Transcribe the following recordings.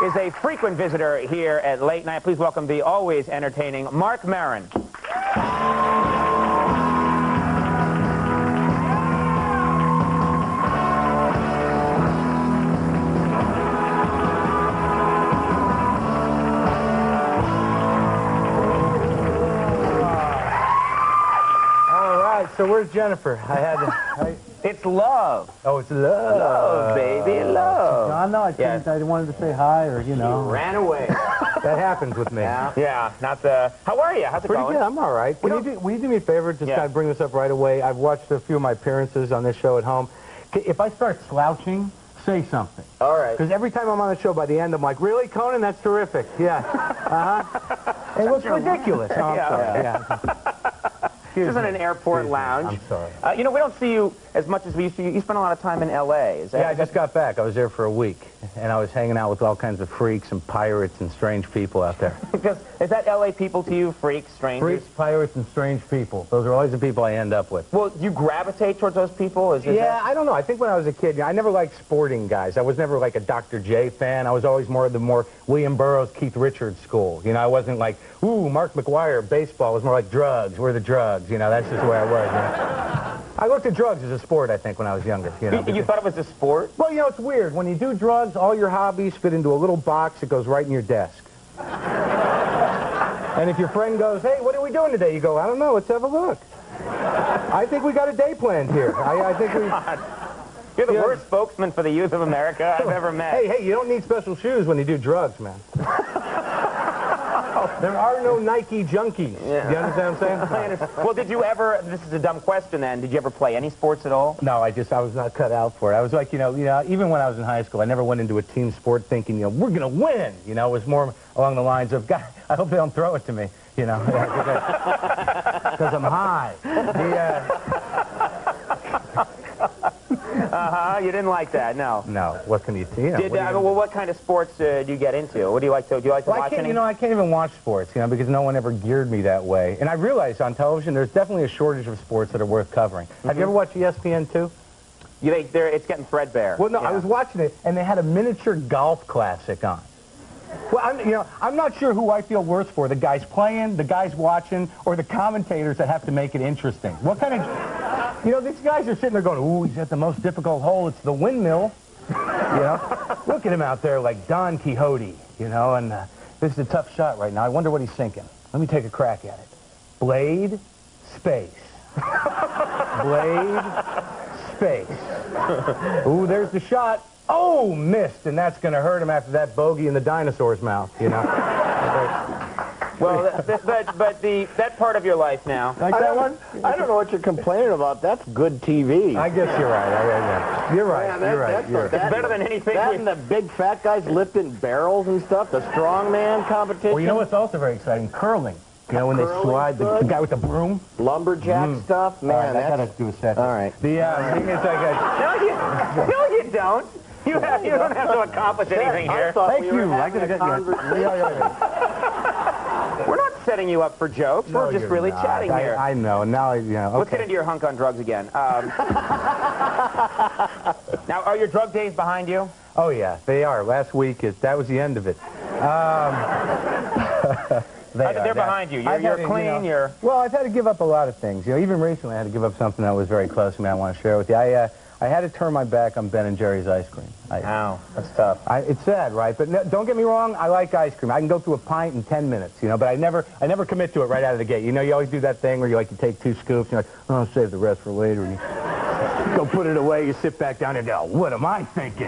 is a frequent visitor here at Late Night. Please welcome the always entertaining Marc Maron. So where's Jennifer? It's love. Oh, it's love. Love, baby, love. I know. I wanted to say hi, or you know. You ran away. That happens with me. Yeah, not the. How are you? How's it Pretty going? good. I'm all right. Will you do me a favor? Just kind of bring this up right away. I've watched a few of my appearances on this show at home. If I start slouching, say something. All right. Because every time I'm on the show, by the end, I'm like, really, Conan? That's terrific. Yeah. It looks ridiculous. Oh, I'm sorry. Yeah. This isn't an airport lounge. I'm sorry. You know, we don't see you as much as we used to. You spent a lot of time in L.A. Is that, yeah, I just got back. I was there for a week, and I was hanging out with all kinds of freaks and pirates and strange people out there. Is that L.A. people to you, freaks, strangers? Freaks, pirates, and strange people. Those are always the people I end up with. Well, do you gravitate towards those people? I don't know. I think when I was a kid, I never liked sporting guys. I was never like a Dr. J fan. I was always more of the William Burroughs, Keith Richards school. You know, I wasn't like, ooh, Mark McGuire, baseball. It was more like drugs. We're the drugs. You know, that's just the way I was. You know? I looked at drugs as a sport, I think, when I was younger. You know, you thought it was a sport? Well, you know, it's weird. When you do drugs, all your hobbies fit into a little box that goes right in your desk. And if your friend goes, hey, what are we doing today? You go, I don't know, let's have a look. I think we got a day planned here. I think we... You're the worst spokesman for the youth of America I've ever met. Hey, you don't need special shoes when you do drugs, man. There are no Nike junkies. Yeah. Do you understand what I'm saying? Well, did you ever, this is a dumb question then, did you ever play any sports at all? No, I was not cut out for it. I was like, you know, even when I was in high school, I never went into a team sport thinking, you know, we're going to win. You know, it was more along the lines of, God, I hope they don't throw it to me, you know, because I'm high. You didn't like that, no. No, what can you see? You know, well, what kind of sports do you get into? What do you like to watch? You know, I can't even watch sports, you know, because no one ever geared me that way. And I realize on television there's definitely a shortage of sports that are worth covering. Have you ever watched ESPN2? It's getting threadbare. Well, no, I was watching it, and they had a miniature golf classic on. Well, I'm not sure who I feel worse for, the guys playing, the guys watching, or the commentators that have to make it interesting. What kind of... You know, these guys are sitting there going, ooh, he's at the most difficult hole. It's the windmill. You know? Look at him out there like Don Quixote, you know, and this is a tough shot right now. I wonder what he's thinking. Let me take a crack at it. Blade, space. Blade, space. Ooh, there's the shot. Oh, missed, and that's going to hurt him after that bogey in the dinosaur's mouth, you know? Well, that part of your life now. Like that one? I don't know what you're complaining about. That's good TV. I guess you're right. You're right. You're right. It's better than anything. That and the big fat guys lifting barrels and stuff, the strongman competition. Well, you know what's also very exciting? Curling. You know, when they slide, the guy with the broom. Lumberjack stuff. Man, I got to do a set. All right. The thing is like No, you don't. You don't have to accomplish anything here. Thank you. I got to get We're not setting you up for jokes. No, we're just really chatting here. I know. Now, you know. Okay. Let's get into your hunk on drugs again. Now, are your drug days behind you? Oh, yeah, they are. Last week, that was the end of it. They're behind you. You're clean. Well, I've had to give up a lot of things. You know, even recently, I had to give up something that was very close to me. I want to share with you. I had to turn my back on Ben & Jerry's ice cream. Ow, that's tough. It's sad, right? But no, don't get me wrong, I like ice cream. I can go through a pint in 10 minutes, you know, but I never commit to it right out of the gate. You know, you always do that thing where you take 2 scoops, and you're like, oh, I'll save the rest for later. And you go put it away, you sit back down and go, what am I thinking?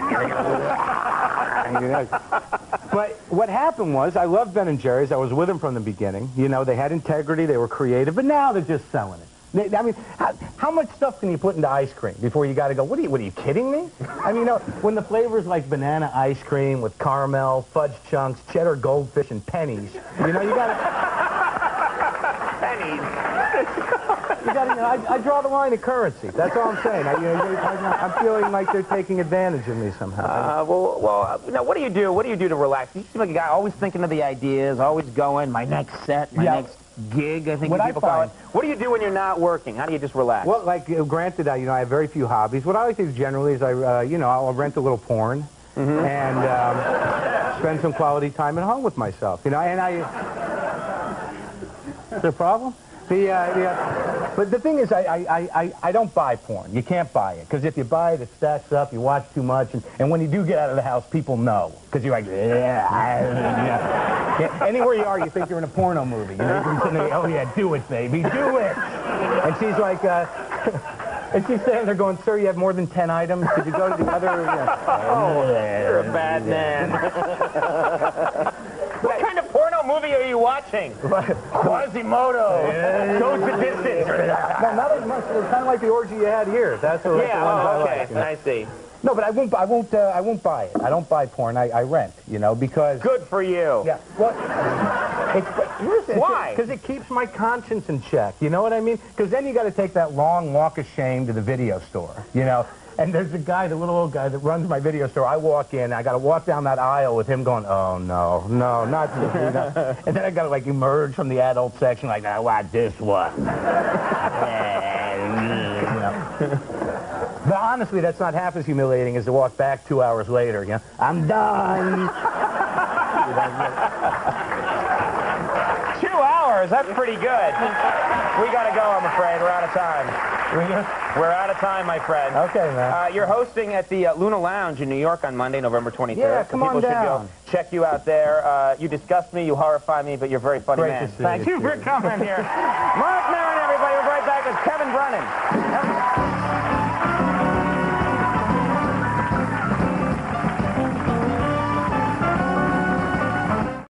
But what happened was, I loved Ben & Jerry's. I was with them from the beginning. You know, they had integrity, they were creative, but now they're just selling it. I mean, how much stuff can you put into ice cream before you got to go, what are you kidding me? I mean, you know, when the flavors like banana ice cream with caramel, fudge chunks, cheddar goldfish, and pennies, you know, you got to... Pennies. You got to, you know, I draw the line at currency. That's all I'm saying. I'm feeling like they're taking advantage of me somehow. Well, now, what do you do? What do you do to relax? You seem like a guy always thinking of the ideas, always going, my next set, my next gig, I think people call it. What do you do when you're not working? How do you just relax? Well, like, granted, you know, I have very few hobbies. What I like to do generally is I'll rent a little porn. and spend some quality time at home with myself. You know, and is there a problem? But the thing is, I don't buy porn. You can't buy it, because if you buy it, it stacks up, you watch too much, and when you do get out of the house, people know, because you're like, yeah. Anywhere you are, you think you're in a porno movie. You know, you're sitting there, oh yeah, do it, baby, do it. And she's like, and she's standing there going, sir, you have more than 10 items? Could you go to the other? Oh, you're a bad man. What kind of porno movie are you watching? Quasimodo. Goes the distance. No, not as much. It's kind of like the orgy you had here. That's the ones I like. You know? I see. No, but I won't buy it. I don't buy porn. I rent, you know, because... Good for you. Yeah. Well, why? Because it keeps my conscience in check. You know what I mean? Because then you got to take that long walk of shame to the video store, you know? And there's the guy, the little old guy that runs my video store. I walk in, I got to walk down that aisle with him going, oh, no, not this. You know? And then I got to, like, emerge from the adult section, like, I want this one. You know? But honestly, that's not half as humiliating as to walk back 2 hours later, you know? I'm done. 2 hours? That's pretty good. We got to go, I'm afraid. We're out of time. We're out of time, my friend. Okay, man. You're hosting at the Luna Lounge in New York on Monday, November 23rd. Yeah, come on down. People should go check you out there. You disgust me, you horrify me, but you're a very funny man. Great to see you. Thank you for coming here. Marc Maron, everybody. We're right back with Kevin Brennan.